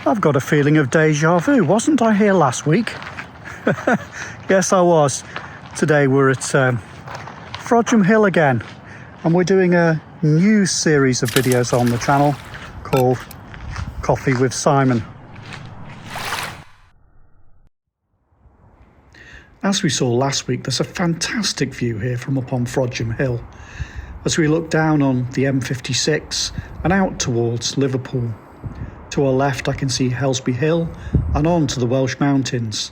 I've got a feeling of deja vu. Wasn't I here last week? Yes, I was. Today we're at Frodsham Hill again, and we're doing a new series of videos on the channel called Coffee with Simon. As we saw last week, there's a fantastic view here from up on Frodsham Hill as we look down on the M56 and out towards Liverpool. To our left I can see Helsby Hill and on to the Welsh Mountains,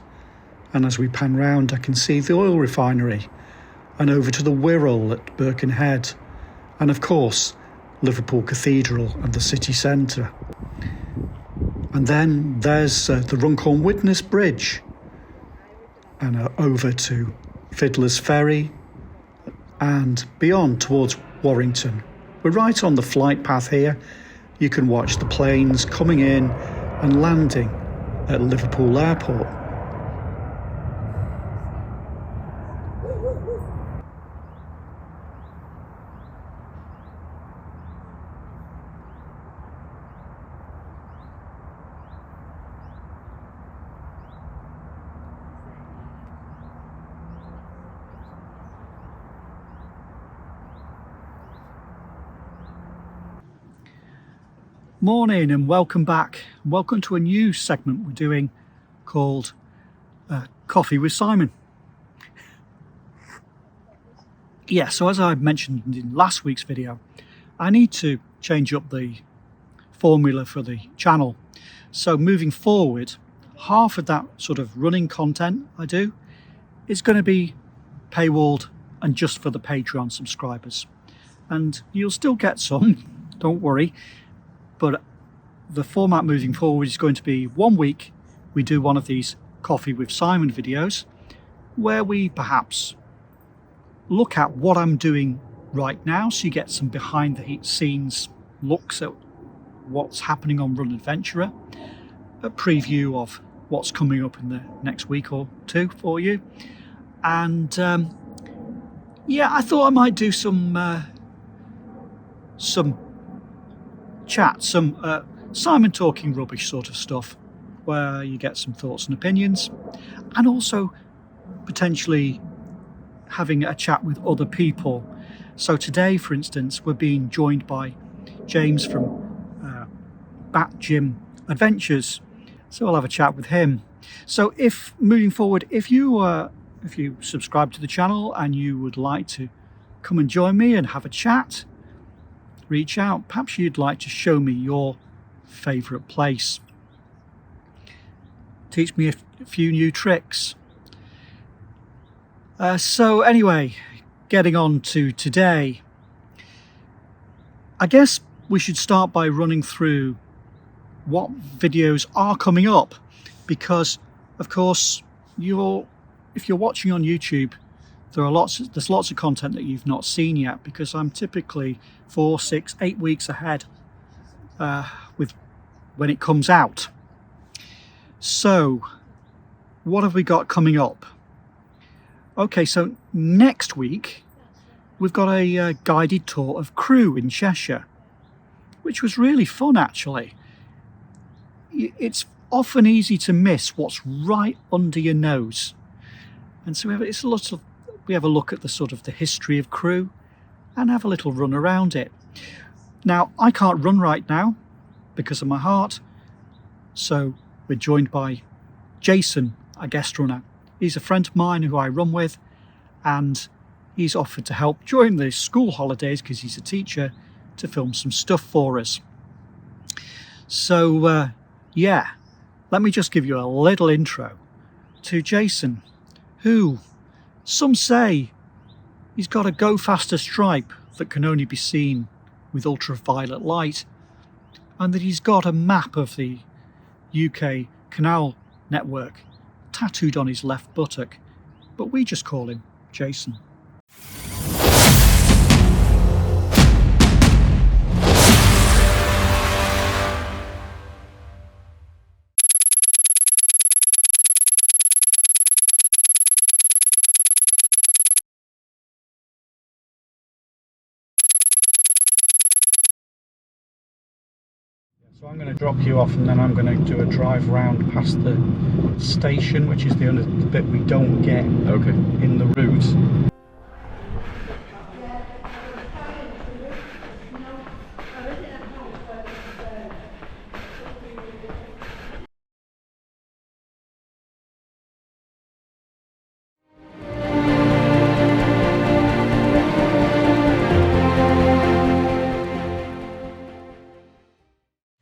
and as we pan round I can see the oil refinery and over to the Wirral at Birkenhead, and of course Liverpool Cathedral and the city centre. And then there's the Runcorn Widnes Bridge, and over to Fiddler's Ferry and beyond towards Warrington. We're right on the flight path here. You can watch the planes coming in and landing at Liverpool Airport. Morning and welcome back. Welcome to a new segment we're doing called Coffee with Simon. Yeah, so as I mentioned in last week's video, I need to change up the formula for the channel. So moving forward, half of that sort of running content I do is going to be paywalled and just for the Patreon subscribers. And you'll still get some, don't worry. But the format moving forward is going to be 1 week we do one of these Coffee with Simon videos where we perhaps look at what I'm doing right now, so you get some behind the scenes looks at what's happening on Run Adventurer, a preview of what's coming up in the next week or two for you, and yeah, I thought I might do some chat, some Simon talking rubbish sort of stuff, where you get some thoughts and opinions, and also potentially having a chat with other people. So today, for instance, we're being joined by James from BatJim Adventures, so I'll have a chat with him. So if moving forward, if you subscribe to the channel and you would like to come and join me and have a chat, reach out. Perhaps you'd like to show me your favourite place, teach me a few new tricks. So anyway, getting on to today, I guess we should start by running through what videos are coming up, because of course if you're watching on YouTube, there's lots of content that you've not seen yet, because I'm typically 4, 6, 8 weeks ahead with when it comes out. So what have we got coming up? Okay, so next week we've got a guided tour of Crewe in Cheshire, which was really fun actually. It's often easy to miss what's right under your nose, and so we have a look at the sort of the history of Crewe and have a little run around it. Now, I can't run right now because of my heart, so we're joined by Jason, a guest runner. He's a friend of mine who I run with, and he's offered to help during the school holidays, because he's a teacher, to film some stuff for us. So yeah, let me just give you a little intro to Jason, who some say he's got a go faster stripe that can only be seen with ultraviolet light, and that he's got a map of the UK canal network tattooed on his left buttock, but we just call him Jason. So I'm going to drop you off and then I'm going to do a drive round past the station, which is the only bit we don't get in the route.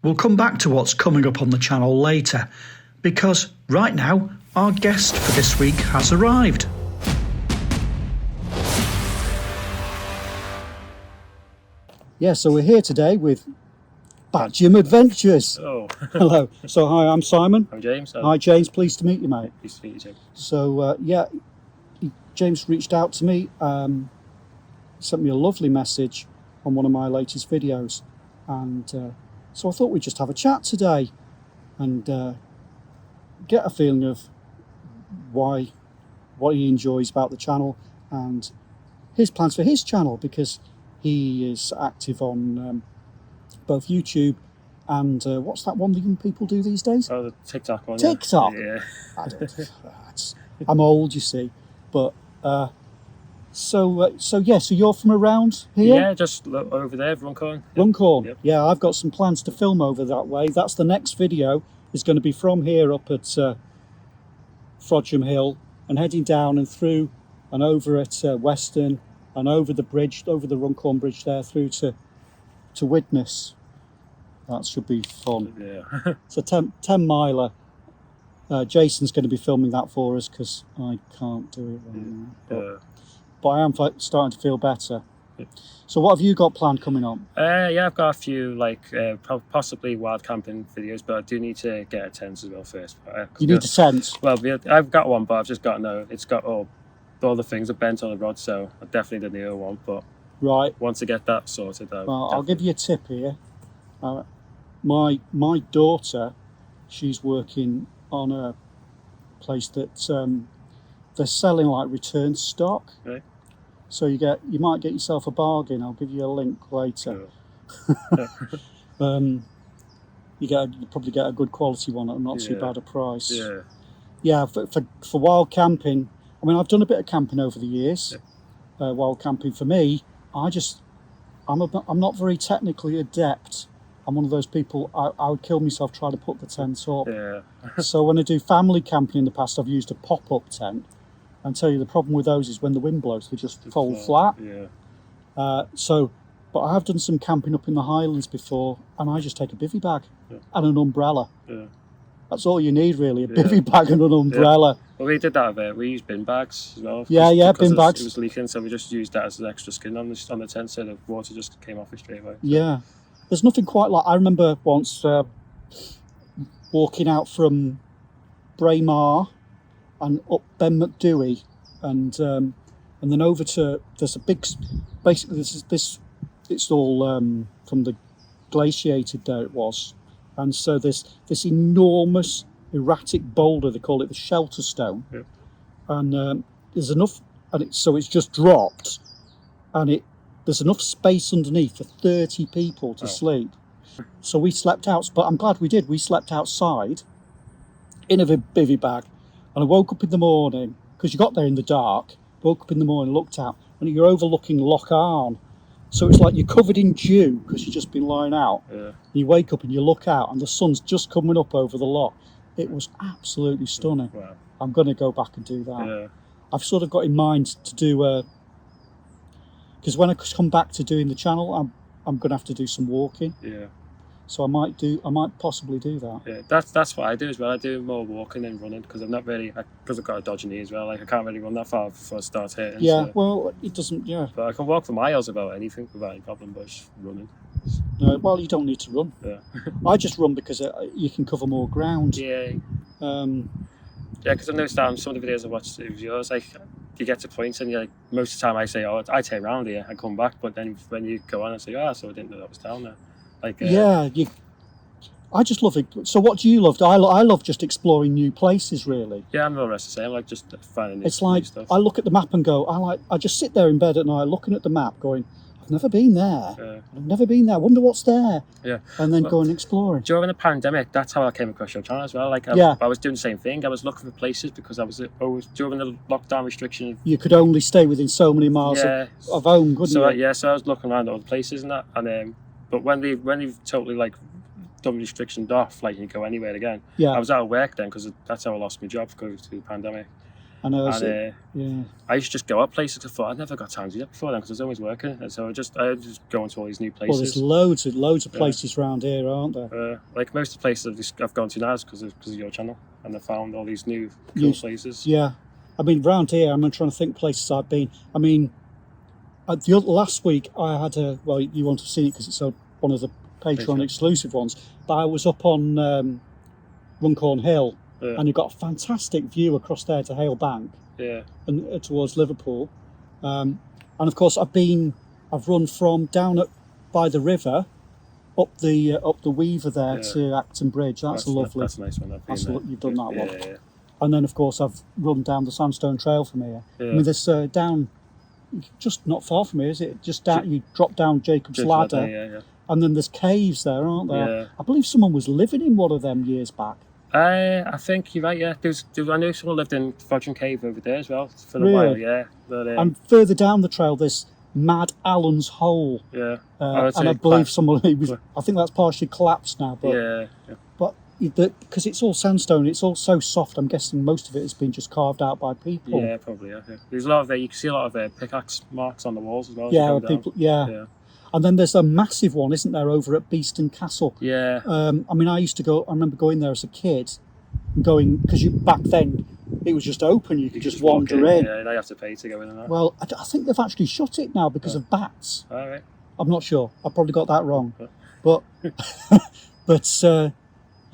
We'll come back to what's coming up on the channel later, because right now our guest for this week has arrived. Yeah, so we're here today with BatJim Adventures. Oh. Hello. So hi, I'm Simon. I'm James. Hi James, pleased to meet you, mate. Pleased to meet you, James. So James reached out to me, sent me a lovely message on one of my latest videos, and so I thought we'd just have a chat today and get a feeling of what he enjoys about the channel and his plans for his channel, because he is active on both YouTube and what's that one that young people do these days? Oh, the TikTok one. TikTok? Yeah. I'm old, you see. But so you're from around here? Yeah, just over there, Runcorn. Runcorn. Yep. Yeah, I've got some plans to film over that way. That's the next video, is going to be from here up at Frodsham Hill and heading down and through and over at Weston and over the bridge, over the Runcorn Bridge there, through to Widnes. That should be fun. Yeah. It's a 10 miler. Jason's going to be filming that for us because I can't do it right now. But I am starting to feel better. So what have you got planned coming up? Yeah, I've got a few, possibly wild camping videos, but I do need to get a tent as well first. You need a tent? Well, I've got one, but I've just got to know it's got all the things are bent on the rod, so I definitely didn't need one. But right, once I get that sorted, I'll give you a tip here. My daughter, she's working on a place that they're selling like return stock. Right. So you might get yourself a bargain. I'll give you a link later. Cool. You probably get a good quality one at not too bad a price. Yeah. Yeah, for wild camping. I mean, I've done a bit of camping over the years. Yeah. Wild camping for me, I'm not very technically adept. I'm one of those people, I would kill myself trying to put the tent up. Yeah. So when I do family camping in the past, I've used a pop-up tent. And tell you, the problem with those is when the wind blows, they just fold flat. Yeah. But I have done some camping up in the Highlands before, and I just take a bivvy bag and an umbrella. Yeah. That's all you need, really, a bivvy bag and an umbrella. Yeah. Well, we did that a bit. We used bin bags as well. Yeah, bin bags. It was leaking, so we just used that as an extra skin on the tent, so the water just came off it straight away. So. Yeah. There's nothing quite like... I remember once walking out from Braemar and up Ben McDewey and then over to... There's a big... Basically, it's all from the glaciated there it was. And so there's this enormous erratic boulder, they call it the shelter stone. Yep. And there's enough... So it's just dropped and there's enough space underneath for 30 people to sleep. So we slept out, but I'm glad we did. We slept outside in a bivvy bag, and I woke up in the morning, because you got there in the dark, woke up in the morning, looked out, and you're overlooking Loch Arn. So it's like you're covered in dew, because you've just been lying out. Yeah. You wake up and you look out, and the sun's just coming up over the loch. It was absolutely stunning. Wow. I'm going to go back and do that. Yeah. I've sort of got in mind to do... Because when I come back to doing the channel, I'm going to have to do some walking. Yeah. So I might possibly do that. Yeah, that's what I do as well. I do more walking than running because I'm not really, because I've got a dodgy knee as well. Like I can't really run that far before I start hitting. Yeah, so. Well, it doesn't. Yeah. But I can walk for miles without anything, without any problem. But just running. No, well, you don't need to run. Yeah. I just run because you can cover more ground. Yeah. Yeah, because I noticed that some of the videos I watched of yours, like you get to points and you're like, most of the time I say, oh, I turn around here and come back, but then when you go on, I say, so I didn't know that was down there. Like I just love it. So what do you love? I love just exploring new places, really. Yeah, I'm more or less the same. Like just finding new It's like stuff. I look at the map and go, I just sit there in bed at night looking at the map, going, I've never been there. I've never been there. I wonder what's there. Yeah. And then going exploring. During the pandemic, that's how I came across your channel as well. Like, I was doing the same thing. I was looking for places because I was during the lockdown restriction. You could only stay within so many miles of home, couldn't you? So I was looking around at other places and that. And but when they've totally like done restrictions off, like you can go anywhere again. Yeah. I was out of work then because that's how I lost my job because of the pandemic. I know. I used to just go out places. I thought I'd never got time to do that before then because I was always working, and so I just go into all these new places. Well, there's loads of places around here, aren't there? Like most of the places I've gone to now is because of your channel, and I found all these new cool places. Yeah, I mean, around here, I'm trying to think places I've been. I mean, last week I had you won't have seen it because it's one of the Patreon exclusive ones, but I was up on Runcorn Hill. Yeah. And you've got a fantastic view across there to Hale Bank, and towards Liverpool. And of course, I've run from down by the river up the Weaver there to Acton Bridge. That's lovely. That's a nice one. You've done that one. Yeah. And then of course I've run down the Sandstone Trail from here. Yeah. I mean, there's down just not far from here, is it? Just down, you drop down Jacob's Ladder, and then there's caves there, aren't there? Yeah. I believe someone was living in one of them years back. I think you're right, yeah. I know someone lived in Frodsham Cave over there as well for a while, yeah. But, and further down the trail, there's Mad Allen's Hole. Yeah. And I believe I think that's partially collapsed now. But, But because it's all sandstone, it's all so soft, I'm guessing most of it has been just carved out by people. Yeah, probably, yeah. There's a lot of, you can see a lot of pickaxe marks on the walls as well. Yeah, people, yeah. And then there's a massive one, isn't there, over at Beeston Castle? Yeah. I mean, I remember going there as a kid, because back then it was just open, you could just wander in. Yeah, they have to pay to go in and out. Well, I think they've actually shut it now because of bats. All right. I'm not sure. I probably got that wrong. But,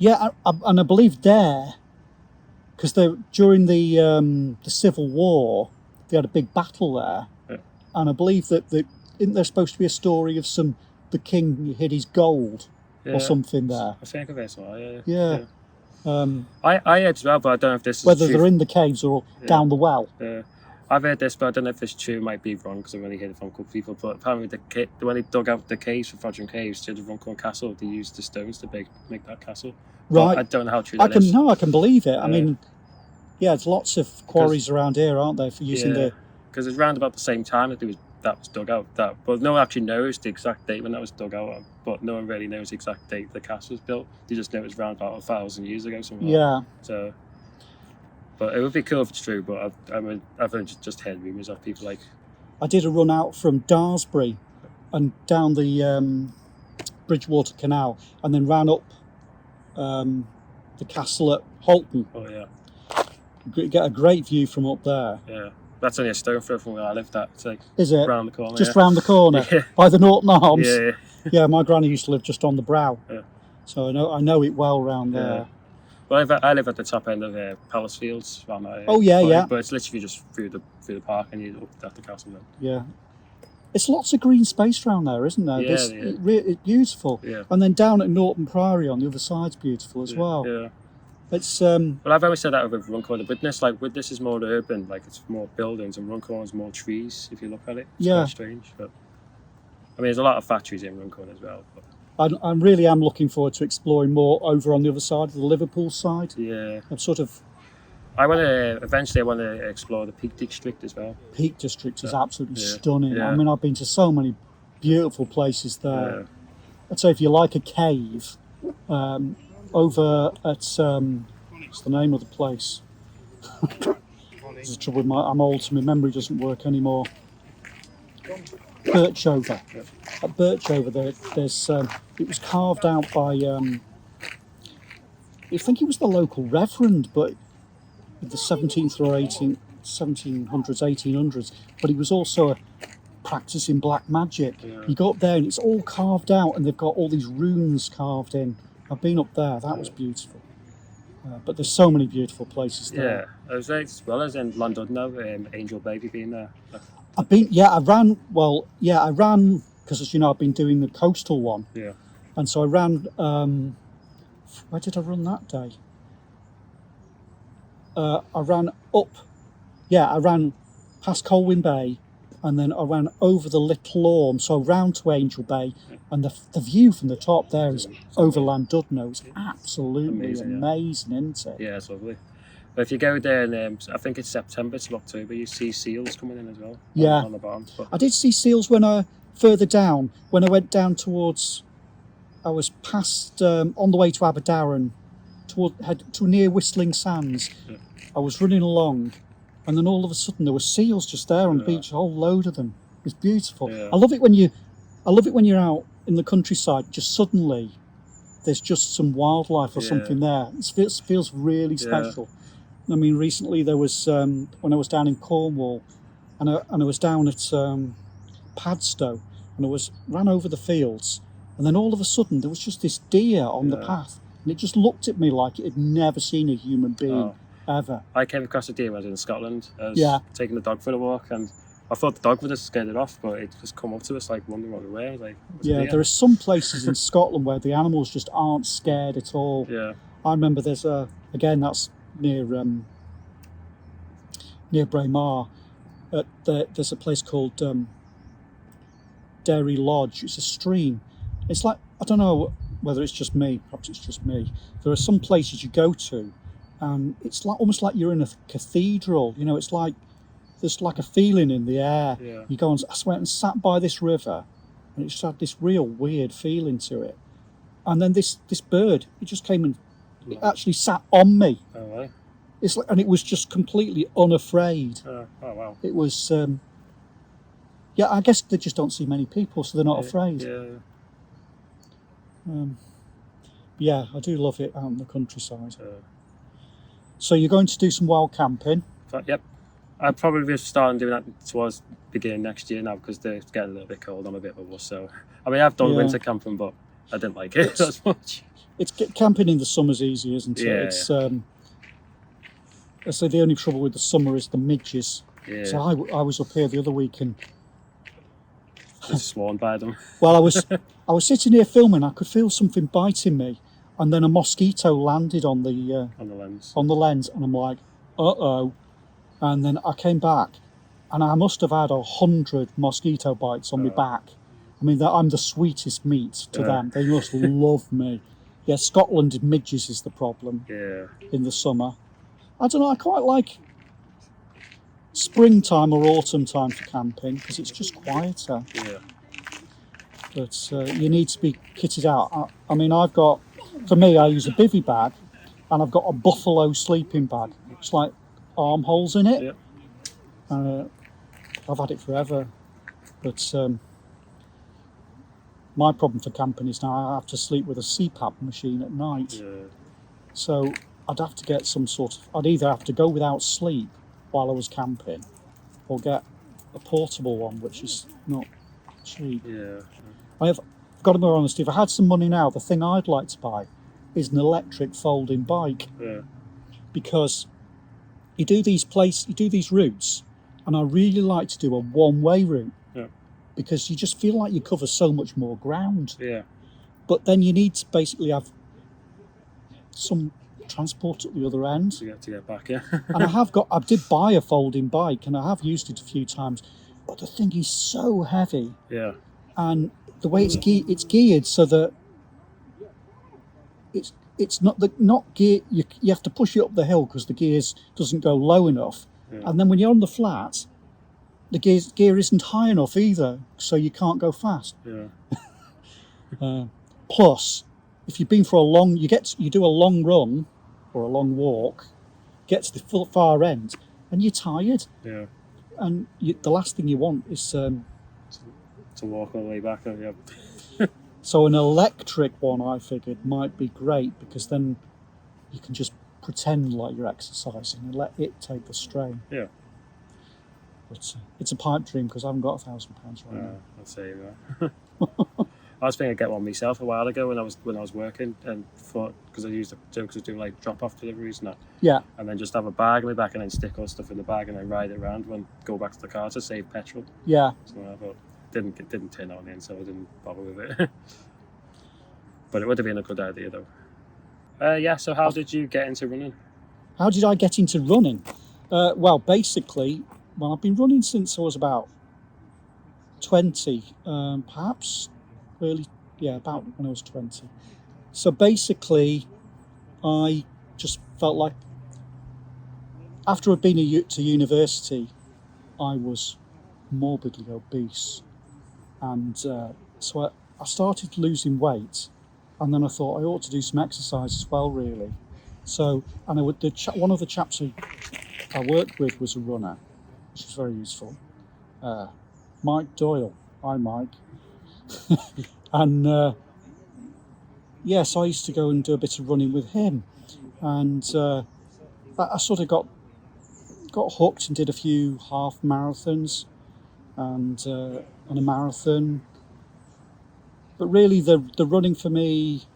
yeah, and I believe there, because during the Civil War, they had a big battle there. Yeah. And I believe that isn't there supposed to be a story of the king hid his gold or something there? I think of it as well, yeah. I heard as well, but I don't know if this is whether true. They're in the caves or down the well. Yeah. I've heard this, but I don't know if it's true. It might be wrong because I've only heard it from a couple of people. But apparently, when they dug out the caves for Frodsham Caves to the Runcorn Castle, they used the stones to make that castle. Right. But I don't know how true that is. No, I can believe it. I mean, there's lots of quarries around here, aren't there, for using the... Because it's around about the same time that that was dug out. But no one actually knows the exact date when that was dug out. But no one really knows the exact date the castle was built. They just know it was around about 1,000 years ago. Something like that. So, but it would be cool if it's true. But I've just heard rumours of people like. I did a run out from Daresbury and down the Bridgewater Canal, and then ran up the castle at Halton. Oh yeah. You get a great view from up there. Yeah. That's only a stone throw from where I lived at. It's like is it? Round the corner. Just round the corner? By the Norton Arms? Yeah. Yeah, my granny used to live just on the brow. Yeah. So I know it well round there. Yeah. Well, I live at the top end of Macclesfield. Oh, yeah. But it's literally just through the park and you're up at the castle then. Yeah. It's lots of green space around there, isn't there? Yeah, it's beautiful. Yeah. And then down at Norton Priory on the other side's beautiful as well. Yeah. It's well, I've always said that with Runcorn. The Widnes, like Widnes is more urban, like it's more buildings, and Runcorn is more trees. If you look at it, it's quite strange. But I mean, there's a lot of factories in Runcorn as well. But I really am looking forward to exploring more over on the other side, the Liverpool side. Yeah, I'm sort of. I want to explore the Peak District as well. Peak District is absolutely stunning. Yeah. I mean, I've been to so many beautiful places there. Yeah. I'd say if you like a cave. Over at what's the name of the place? There's the trouble with I'm old, so my memory doesn't work anymore. Birchover. At Birchover, there's it was carved out by I think it was the local reverend, but the 17th or 1800s, but he was also practicing black magic. Yeah. You go up there and it's all carved out, and they've got all these runes carved in. I've been up there. That was beautiful. But there's so many beautiful places there. Yeah, as well as in London now, Angel Baby being there. I ran because as you know I've been doing the coastal one. Yeah. And so I ran. Where did I run that day? I ran up. Yeah, I ran past Colwyn Bay, and then I ran over the Little Orme, so round to Angel Bay, and the view from the top there is over Llandudno. It's absolutely amazing, isn't it? Yeah, it's lovely. But if you go there, I think it's September to October, you see seals coming in as well. Yeah. On the bottom. But I did see seals further down, when I went down towards, I was past, on the way to Aberdaron, near Whistling Sands. Yeah. I was running along, and then all of a sudden there were seals just there on the beach, a whole load of them. It's beautiful. Yeah. I love it when you're out in the countryside, just suddenly there's just some wildlife or something there. It feels really special. I mean, recently there was, when I was down in Cornwall, and I was down at Padstow, and I ran over the fields, and then all of a sudden there was just this deer on the path, and it just looked at me like it had never seen a human being ever. I came across a deer when I was in Scotland. I was taking the dog for a walk, and I thought the dog would have scared it off, but it just come up to us, like, wondering what we were. Like, there are some places in Scotland where the animals just aren't scared at all. Yeah. I remember there's that's near Braemar. There's a place called Derry Lodge. It's a stream. It's like, I don't know whether it's just me, perhaps it's just me. There are some places you go to, and it's like almost like you're in a cathedral. You know, it's like there's like a feeling in the air. Yeah. You go and I went and sat by this river, and it just had this real weird feeling to it. And then this bird, it just came and it actually sat on me. Oh, right. It's like, and it was just completely unafraid. Oh, wow. It was, I guess they just don't see many people, so they're not afraid. Yeah. I do love it out in the countryside. So you're going to do some wild camping? Yep. I'll probably be starting doing that towards beginning next year now, because they're getting a little bit cold. I'm a bit of a wuss, so I mean, I've done winter camping, but I didn't like it as much. It's camping in the summer's easy, isn't it? Yeah. It's I say the only trouble with the summer is the midges. Yeah. So I was up here the other week and just sworn by them. Well, I was sitting here filming. I could feel something biting me, and then a mosquito landed on the lens. On the lens, and I'm like, uh-oh. And then I came back, and I must have had 100 mosquito bites on my back. I mean, I'm the sweetest meat to them. They must love me. Yeah, Scotland midges is the problem. Yeah. In the summer, I don't know. I quite like springtime or autumn time for camping because it's just quieter. Yeah. But you need to be kitted out. I mean, for me, I use a bivvy bag, and I've got a buffalo sleeping bag. It's like armholes in it. Yeah. I've had it forever. But my problem for camping is now I have to sleep with a CPAP machine at night. Yeah. So I'd have to get I'd either have to go without sleep while I was camping, or get a portable one, which is not cheap. Yeah. I've got to be honest, if I had some money now, the thing I'd like to buy is an electric folding bike. Yeah. Because you do these routes, and I really like to do a one-way route. Yeah. Because you just feel like you cover so much more ground. Yeah. But then you need to basically have some transport at the other end. To get back, yeah. And I did buy a folding bike, and I have used it a few times, but the thing is so heavy. Yeah. And the way it's geared so that it's not gear. You have to push it up the hill because the gears doesn't go low enough. Yeah. And then when you're on the flat, the gear isn't high enough either, so you can't go fast. Yeah. Plus, if you've been for you do a long run or a long walk, get to the far end, and you're tired. Yeah. And the last thing you want is to walk all the way back. Yeah. So an electric one, I figured, might be great, because then you can just pretend like you're exercising and let it take the strain. Yeah. But it's a pipe dream because I haven't got £1,000 right now. I'd say that. I was thinking I'd get one myself a while ago when I was working, and thought, because I used to do like drop-off deliveries and that. Yeah. And then just have a bag on my back and then stick all stuff in the bag and then ride it around when go back to the car to save petrol. Yeah. So I thought didn't turn out in the end, so I didn't bother with it. But it would have been a good idea though. So how did you get into running? How did I get into running? Well, basically, I've been running since I was about 20, perhaps about when I was 20. So basically, I just felt like after I'd been to university, I was morbidly obese, and so I started losing weight, and then I thought I ought to do some exercise as well, really. So, and one of the chaps who I worked with was a runner, which was very useful. Mike Doyle. Hi, Mike. And yes, I used to go and do a bit of running with him, and I sort of got hooked and did a few half marathons and a marathon. But really, the running for me,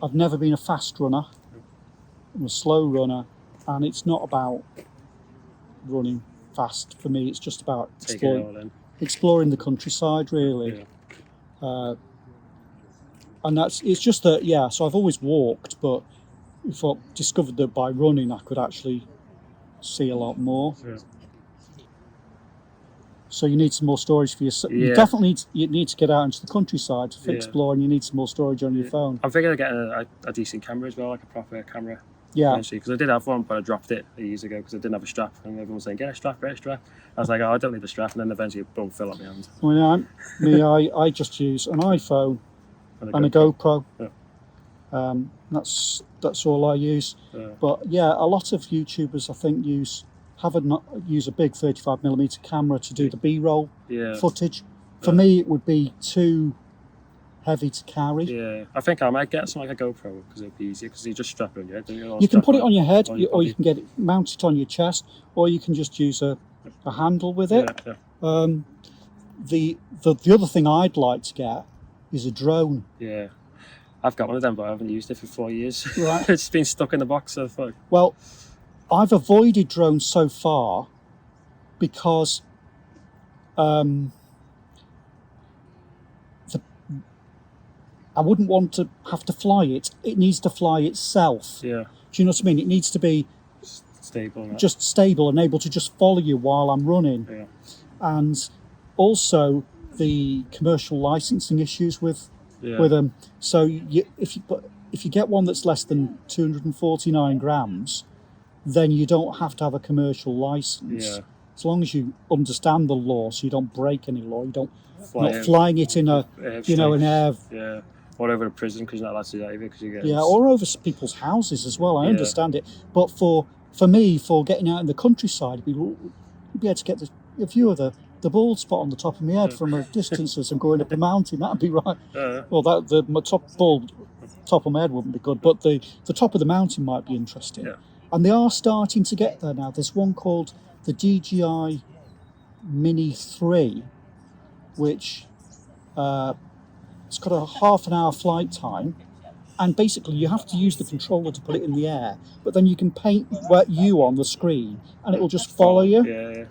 I've never been a fast runner. I'm a slow runner, and it's not about running fast for me. It's just about exploring the countryside, really. Yeah. And it's just that, so I've always walked, but if I discovered that by running I could actually see a lot more. Yeah. So you need some more storage for yourself. Yeah. You definitely need to get out into the countryside to explore, and you need some more storage on your phone. I'm thinking of getting a decent camera as well, like a proper camera. Yeah. Because I did have one, but I dropped it years ago because I didn't have a strap, and everyone was saying, get a strap. I was like, I don't need a strap, and then eventually boom, fell out my hand. I just use an iPhone and a GoPro. Yeah. That's all I use. Yeah. But a lot of YouTubers I think use a big 35mm camera to do the B-roll footage. For me, it would be too heavy to carry. Yeah, I think I might get something like a GoPro because it'd be easier because you just strap it on your head. You can put it on your head, or you can get it mounted on your chest, or you can just use a handle with it. Yeah. The other thing I'd like to get is a drone. Yeah. I've got one of them, but I haven't used it for 4 years. Right. It's been stuck in the box so far. Well, I've avoided drones so far because I wouldn't want to have to fly it. It needs to fly itself. Yeah. Do you know what I mean? It needs to be stable. Just stable and able to just follow you while I'm running. Yeah. And also the commercial licensing issues with them. So if you get one that's less than 249 grams, then you don't have to have a commercial license. Yeah. As long as you understand the law, so you don't break any law. You don't flying it in an air. Yeah. Or over a prison because you're not allowed to do that either because you get. Yeah, or over people's houses as well. I understand it, but for me, for getting out in the countryside, you'd be able to get a view of the bald spot on the top of my head from a distance as I'm going up a mountain. That'd be right. Well, my top of my head wouldn't be good, but the top of the mountain might be interesting. Yeah. And they are starting to get there now. There's one called the DJI Mini 3, which it's got a half an hour flight time, and basically you have to use the controller to put it in the air, but then you can paint you on the screen and it will just follow you. Yeah.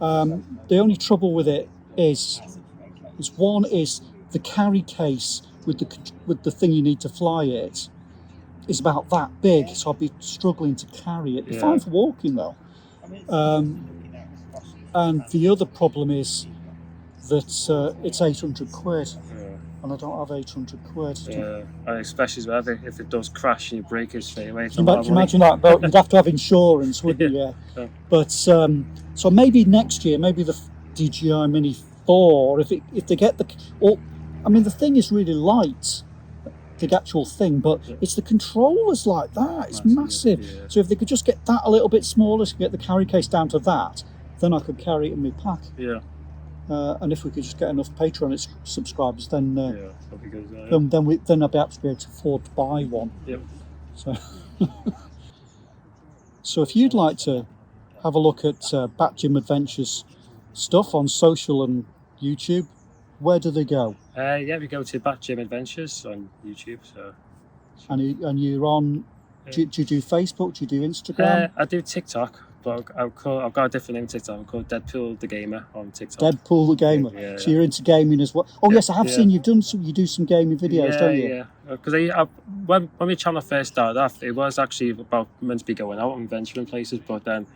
The only trouble with it is the carry case with the thing you need to fly it is about that big, so I'll be struggling to carry it. It's fine for walking though. And the other problem is that it's 800 quid. And I don't have 800 quid. Yeah, and especially if it does crash and you break it straight away. Can you imagine that? But you'd have to have insurance, wouldn't you? Yeah. But so maybe next year, maybe the DJI Mini 4, if they get the thing is really light, the actual thing, but it's the controllers like that. It's massive. Yeah. So if they could just get that a little bit smaller, to get the carry case down to that, then I could carry it in my pack. Yeah. And if we could just get enough Patreon subscribers, then that'd be good, then I'd perhaps be able to afford to buy one. Yep. So if you'd like to have a look at BatJim Adventures stuff on social and YouTube, where do they go? We go to BatJim Adventures on YouTube. So. And you're on? Do you do Facebook? Do you do Instagram? I do TikTok. But I've got a different name on TikTok. I'm called Deadpool the Gamer on TikTok. Deadpool the Gamer. Yeah, so you're into gaming as well. Oh yes, I have seen you do some gaming videos, don't you? Yeah. Because when my channel first started off, it was actually meant to be going out and venturing places, but then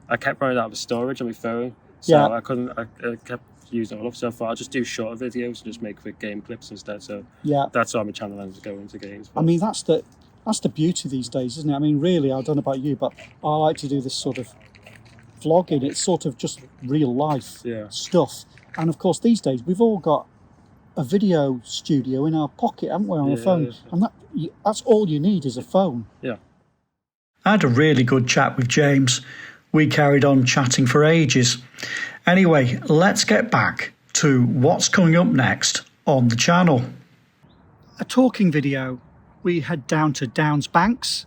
I kept running out of storage on my phone, so I couldn't. I kept used it all up. So I thought I'll just do shorter videos and just make quick game clips instead. So Yeah. that's why my channel ends up going into games. But I mean, that's the beauty these days, isn't it? I mean, really, I don't know about you, but I like to do this sort of vlogging. It's sort of just real life stuff. And of course, these days, we've all got a video studio in our pocket, haven't we, on a phone? And that's all you need is a phone. Yeah. I had a really good chat with James. We carried on chatting for ages. Anyway, let's get back to what's coming up next on the channel. A talking video. We head down to Downs Banks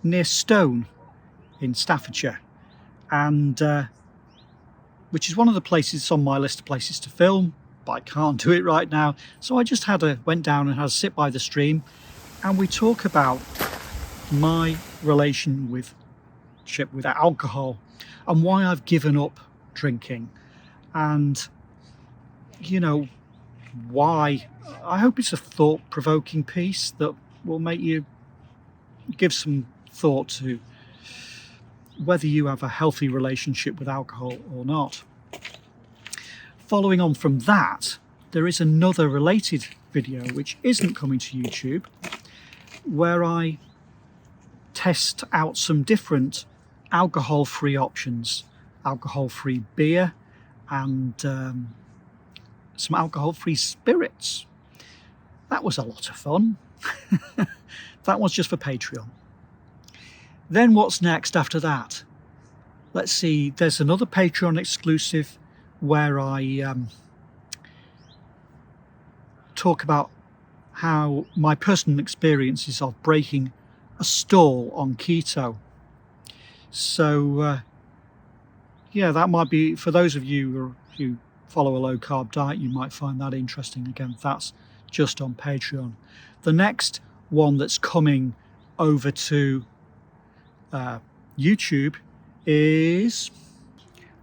near Stone in Staffordshire, and which is one of the places on my list of places to film, but I can't do it right now. So I just went down and had a sit by the stream, and we talk about my relationship with alcohol and why I've given up drinking, and you know why. I hope it's a thought-provoking piece that will make you give some thought to whether you have a healthy relationship with alcohol or not. Following on from that, there is another related video which isn't coming to YouTube, where I test out some different alcohol-free options, alcohol-free beer and some alcohol-free spirits. That was a lot of fun. That one's just for Patreon. Then what's next after that? Let's see, there's another Patreon exclusive where I talk about how my personal experiences of breaking a stall on keto. So yeah, that might be, for those of you who follow a low carb diet, you might find that interesting. Again, that's just on Patreon. The next one that's coming over to YouTube is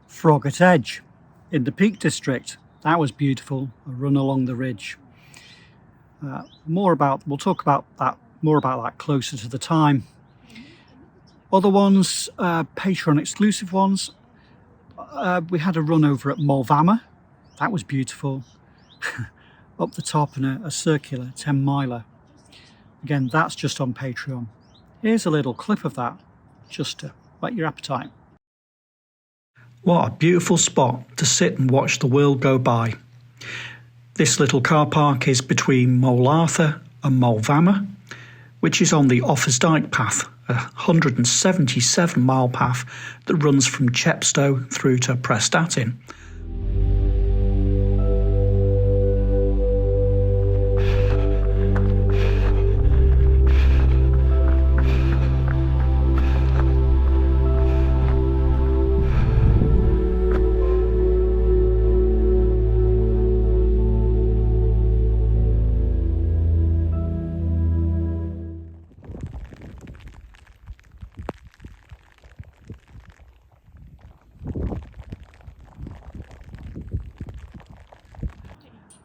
Froggatt Edge in the Peak District. That was beautiful, a run along the ridge. We'll talk about that closer to the time. Other ones, Patreon exclusive ones, we had a run over at Moel. That was beautiful. Up the top and a circular 10 miler. Again, that's just on Patreon. Here's a little clip of that, just to whet your appetite. What a beautiful spot to sit and watch the world go by. This little car park is between Moel Arthur and Moel, which is on the Offarsdyke path, a 177-mile path that runs from Chepstow through to Prestatyn.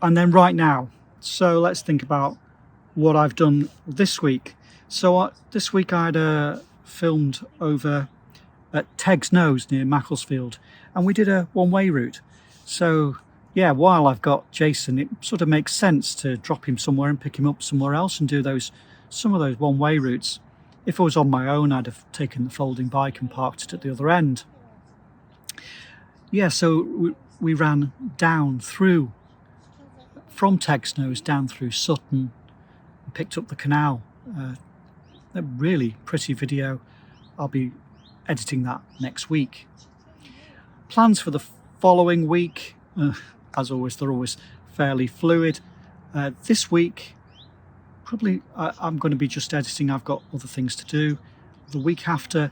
And then right now, so let's think about what I've done this week. So this week I had filmed over at Tegg's Nose near Macclesfield, and we did a one-way route. So yeah, while I've got Jason, it sort of makes sense to drop him somewhere and pick him up somewhere else and do some of those one-way routes. If I was on my own, I'd have taken the folding bike and parked it at the other end. Yeah, so we ran down through from Tegg's Nose down through Sutton and picked up the canal. A really pretty video. I'll be editing that next week. Plans for the following week, as always, they're always fairly fluid. This week, probably I'm going to be just editing. I've got other things to do. The week after,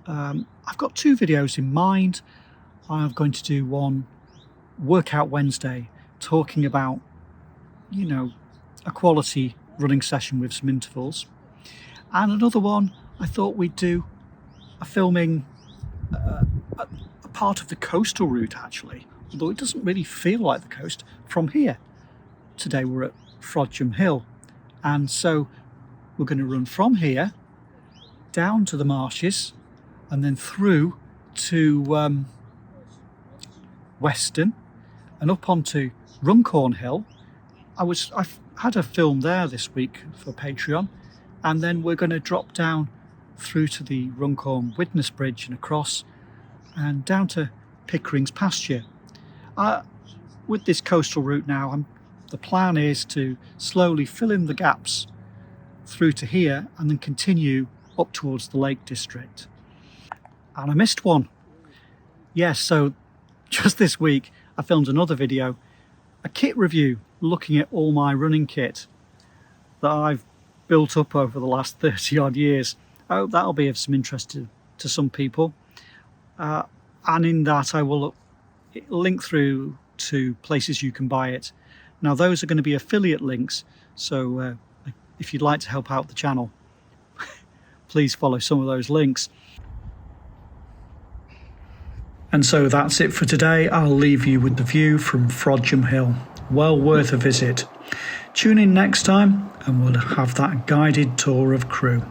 I've got 2 videos in mind. I'm going to do one Workout Wednesday, talking about, you know, a quality running session with some intervals, and another one I thought we'd do a filming a part of the coastal route, actually, although it doesn't really feel like the coast from here. Today we're at Frodsham Hill, and so we're going to run from here down to the marshes and then through to Weston, and up onto Runcorn Hill. I've had a film there this week for Patreon, and then we're going to drop down through to the Runcorn Widnes Bridge and across and down to Pickering's pasture. With this coastal route now, the plan is to slowly fill in the gaps through to here and then continue up towards the Lake District. And I missed one. Yes, so just this week I filmed another video, a kit review, looking at all my running kit that I've built up over the last 30 odd years. I hope that'll be of some interest to some people. And in that I will link through to places you can buy it. Now those are going to be affiliate links, so if you'd like to help out the channel, please follow some of those links. And so that's it for today. I'll leave you with the view from Frodsham Hill. Well worth a visit. Tune in next time and we'll have that guided tour of Crewe.